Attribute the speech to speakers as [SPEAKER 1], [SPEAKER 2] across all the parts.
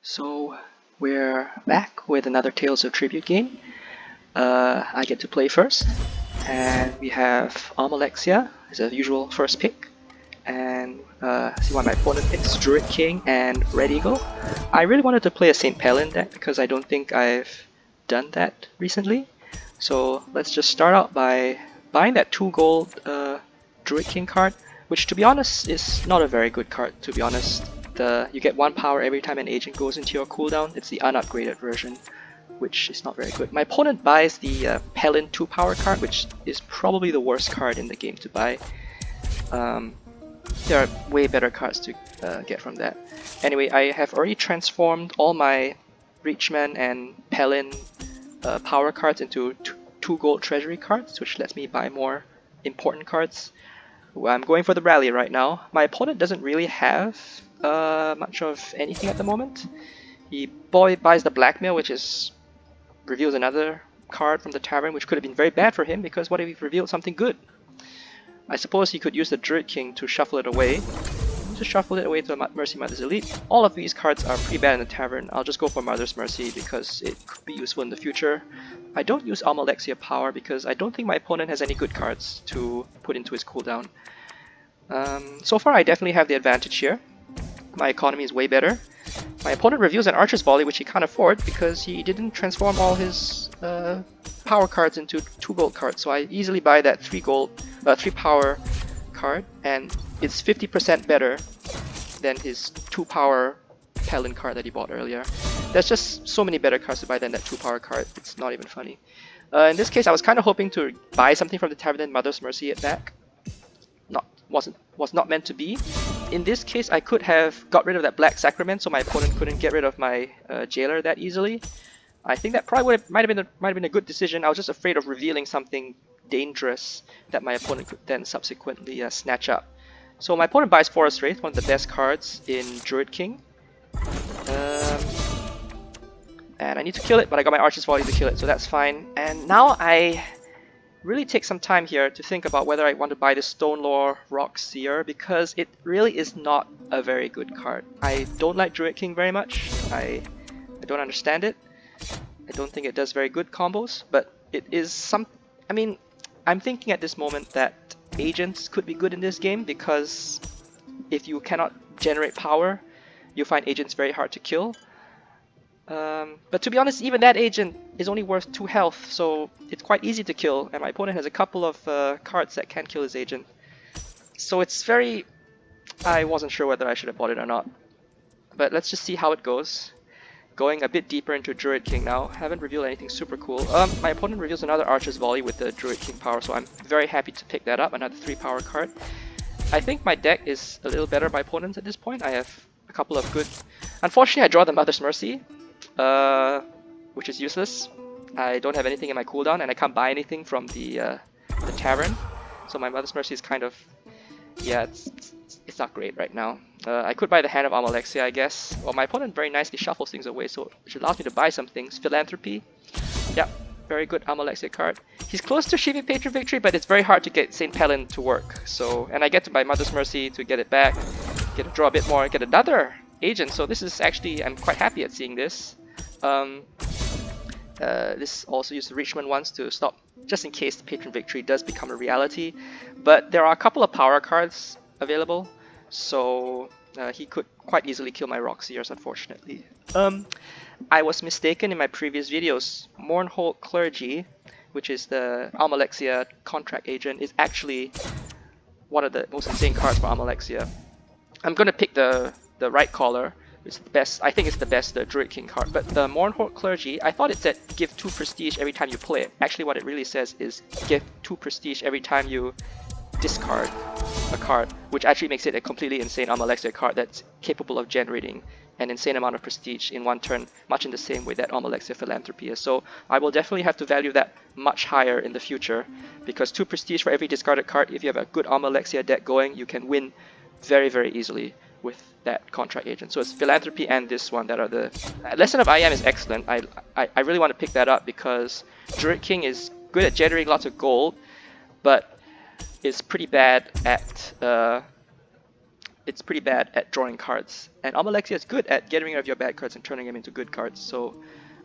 [SPEAKER 1] So we're back with another Tales of Tribute game. I get to play first, and we have Almalexia as a usual first pick, and see what my opponent picks: Druid King and Red Eagle. I really wanted to play a Saint Pelin deck because I don't think I've done that recently. So let's just start out by buying that 2 gold Druid King card, which to be honest is not a very good card. To be honest, you get 1 power every time an agent goes into your cooldown. It's the unupgraded version, which is not very good. My opponent buys the Pelin 2 power card, which is probably the worst card in the game to buy. There are way better cards to get from that. Anyway, I have already transformed all my Reachmen and Pelin power cards into 2 gold treasury cards, which lets me buy more important cards. I'm going for the rally right now. My opponent doesn't really have much of anything at the moment. He buys the blackmail, which reveals another card from the tavern, which could have been very bad for him, because what if he revealed something good? I suppose he could use the Druid King to shuffle it away. To shuffle it away to Mercy Mother's Elite. All of these cards are pretty bad in the tavern. I'll just go for Mother's Mercy because it could be useful in the future. I don't use Almalexia power because I don't think my opponent has any good cards to put into his cooldown. So far I definitely have the advantage here. My economy is way better. My opponent reveals an Archer's Volley, which he can't afford because he didn't transform all his power cards into 2 gold cards. So I easily buy that 3 power card, and it's 50% better than his 2 power Pelin card that he bought earlier. There's just so many better cards to buy than that 2 power card. It's not even funny. In this case, I was kind of hoping to buy something from the tavern and Mother's Mercy it back. Was not meant to be. In this case, I could have got rid of that Black Sacrament, so my opponent couldn't get rid of my jailer that easily. I think that probably might have been a good decision. I was just afraid of revealing something dangerous that my opponent could then subsequently snatch up. So my opponent buys Forest Wraith, one of the best cards in Druid King. And I need to kill it, but I got my Archer's Volley to kill it, so that's fine. And now I really take some time here to think about whether I want to buy the Stonelore Rock Seer, because it really is not a very good card. I don't like Druid King very much. I don't understand it. I don't think it does very good combos, but it is I mean, I'm thinking at this moment that agents could be good in this game, because if you cannot generate power, you find agents very hard to kill. But to be honest, even that agent is only worth 2 health, so it's quite easy to kill, and my opponent has a couple of cards that can kill his agent. So it's very... I wasn't sure whether I should have bought it or not. But let's just see how it goes. Going a bit deeper into Druid King now. Haven't revealed anything super cool. My opponent reveals another Archer's Volley with the Druid King power, so I'm very happy to pick that up, another 3 power card. I think my deck is a little better by opponents at this point. I have a couple of good... Unfortunately, I draw the Mother's Mercy, which is useless. I don't have anything in my cooldown, and I can't buy anything from the tavern. So my Mother's Mercy is kind of... yeah, it's not great right now. I could buy the Hand of Almalexia, I guess. Well, my opponent very nicely shuffles things away, so which allows me to buy some things. Philanthropy. Yep, very good Almalexia card. He's close to achieving Patron Victory, but it's very hard to get Saint Pelin to work. So, and I get to buy Mother's Mercy to get it back. Get to draw a bit more, get another agent. So this is actually, I'm quite happy at seeing this. This also used the Reachmen once to stop, just in case the Patron Victory does become a reality. But there are a couple of power cards available, so he could quite easily kill my Rockseers, unfortunately. I was mistaken in my previous videos. Mournhold Clergy, which is the Almalexia contract agent, is actually one of the most insane cards for Almalexia. I'm gonna pick the right collar. It's the best. I think it's the best Druid King card. But the Mournhold Clergy, I thought it said give 2 prestige every time you play it. Actually, what it really says is give 2 prestige every time you discard a card, which actually makes it a completely insane Almalexia card that's capable of generating an insane amount of prestige in 1 turn, much in the same way that Almalexia Philanthropy is. So I will definitely have to value that much higher in the future, because 2 prestige for every discarded card, if you have a good Almalexia deck going, you can win very, very easily with that contract agent. So it's Philanthropy and this one that are the... Lesson of IM is excellent. I really want to pick that up because Druid King is good at generating lots of gold, but is pretty bad at it's pretty bad at drawing cards. And Almalexia is good at getting rid of your bad cards and turning them into good cards. So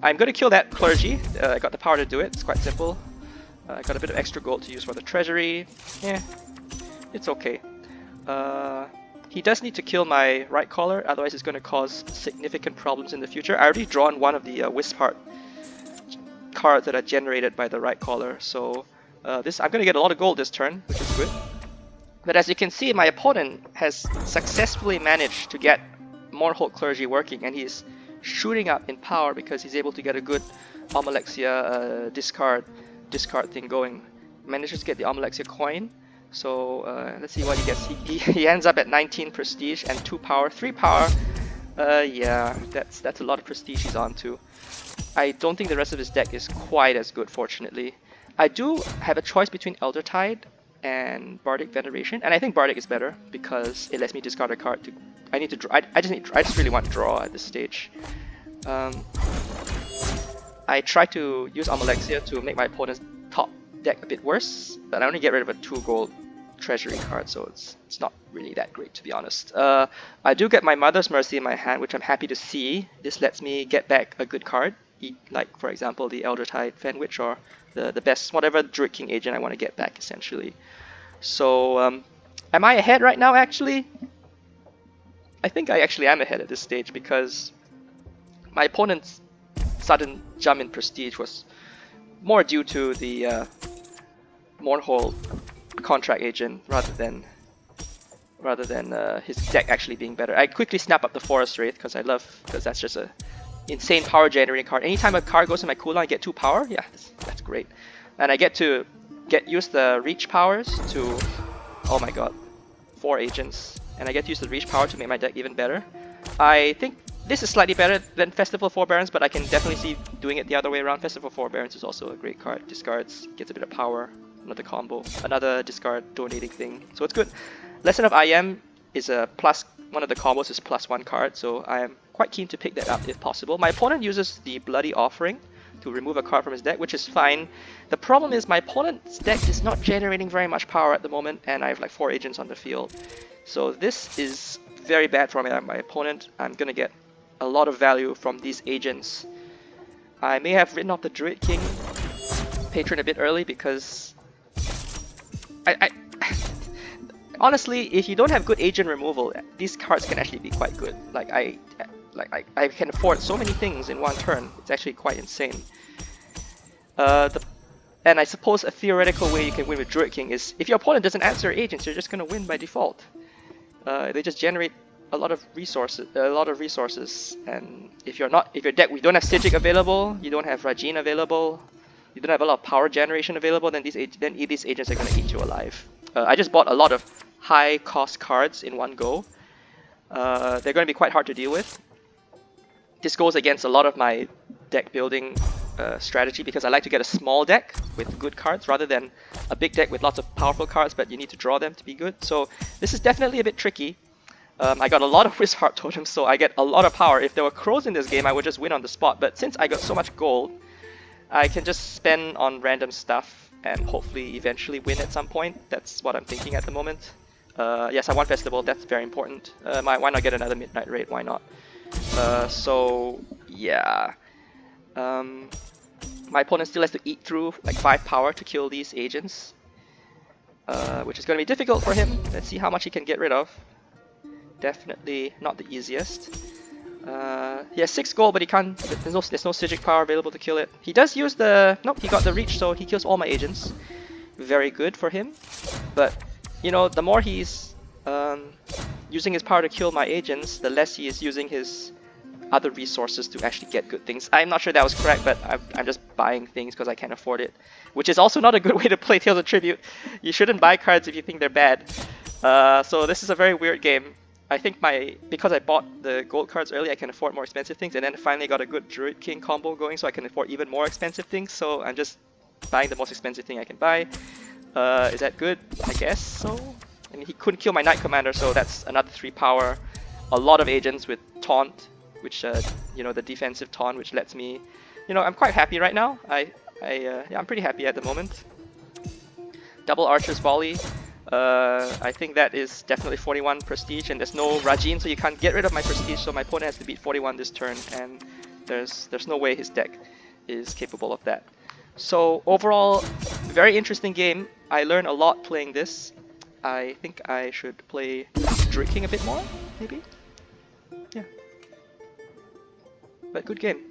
[SPEAKER 1] I'm going to kill that clergy. I got the power to do it. It's quite simple. I got a bit of extra gold to use for the treasury. Yeah, it's okay. He does need to kill my right collar, otherwise it's going to cause significant problems in the future. I already drawn one of the Wisp Heart cards that are generated by the right collar, so I'm going to get a lot of gold this turn, which is good. But as you can see, my opponent has successfully managed to get Mournhold Clergy working, and he's shooting up in power because he's able to get a good Almalexia discard thing going. Manages to get the Almalexia coin. So let's see what he gets. He ends up at 19 prestige and 2 power, 3 power. Yeah, that's a lot of prestige he's on to. I don't think the rest of his deck is quite as good, fortunately. I do have a choice between Eldertide and Bardic Veneration, and I think Bardic is better because it lets me discard a card to. I need to draw. I just really want to draw at this stage. I try to use Almalexia to make my opponent's top deck a bit worse, but I only get rid of a 2 gold treasury card, so it's not really that great, to be honest. I do get my Mother's Mercy in my hand, which I'm happy to see. This lets me get back a good card, like for example the Eldertide Fenwich or the best, whatever Druid King agent I want to get back, essentially. So am I ahead right now? Actually, I think I actually am ahead at this stage because my opponent's sudden jump in prestige was more due to the Mournhold contract agent rather than his deck actually being better. I quickly snap up the Forest Wraith because that's just a insane power generating card. Anytime a card goes in my cooldown, I get 2 power. Yeah, that's great. And I get to use the reach powers to, oh my god, 4 agents, and I get to use the reach power to make my deck even better. I think this is slightly better than Festival Forbearance, but I can definitely see doing it the other way around. Festival Forbearance is also a great card. Discards, gets a bit of power, another combo, another discard donating thing. So it's good. Lesson of IM is a plus, one of the combos is +1 card, so I am quite keen to pick that up if possible. My opponent uses the Bloody Offering to remove a card from his deck, which is fine. The problem is my opponent's deck is not generating very much power at the moment, and I have like 4 agents on the field. So this is very bad for my opponent. I'm gonna get a lot of value from these agents. I may have written off the Druid King patron a bit early because I honestly, if you don't have good agent removal, these cards can actually be quite good. Like I can afford so many things in one turn. It's actually quite insane. And I suppose a theoretical way you can win with Druid King is if your opponent doesn't answer agents, you're just gonna win by default. They just generate a lot of resources, and if your deck, we don't have Sigic available, you don't have Rajin available, you don't have a lot of power generation available, then these agents are gonna eat you alive. I just bought a lot of high cost cards in one go. They're gonna be quite hard to deal with. This goes against a lot of my deck building strategy because I like to get a small deck with good cards rather than a big deck with lots of powerful cards, but you need to draw them to be good. So this is definitely a bit tricky. I got a lot of Wisp Heart totems, so I get a lot of power. If there were crows in this game, I would just win on the spot. But since I got so much gold, I can just spend on random stuff and hopefully eventually win at some point. That's what I'm thinking at the moment. Yes, I want Festival. That's very important. Why not get another Midnight Raid? Why not? So yeah. My opponent still has to eat through like 5 power to kill these agents, which is going to be difficult for him. Let's see how much he can get rid of. Definitely not the easiest. He has 6 gold, but he can't. There's no Sigic power available to kill it. He does use the. Nope, he got the reach, so he kills all my agents. Very good for him. But you know, the more he's using his power to kill my agents, the less he is using his other resources to actually get good things. I'm not sure that was correct, but I'm just buying things because I can't afford it, which is also not a good way to play Tales of Tribute. You shouldn't buy cards if you think they're bad. So this is a very weird game. I think because I bought the gold cards early, I can afford more expensive things, and then finally got a good Druid King combo going, so I can afford even more expensive things. So I'm just buying the most expensive thing I can buy. Is that good? I guess so. I mean, he couldn't kill my Knight Commander, so that's another 3 power. A lot of agents with Taunt, which you know, the defensive Taunt, which lets me, you know, I'm quite happy right now. Yeah, I'm pretty happy at the moment. Double Archer's Volley. I think that is definitely 41 prestige, and there's no Rajin, so you can't get rid of my prestige, so my opponent has to beat 41 this turn, and there's no way his deck is capable of that. So overall, very interesting game. I learned a lot playing this. I think I should play Druid King a bit more, maybe? Yeah. But good game.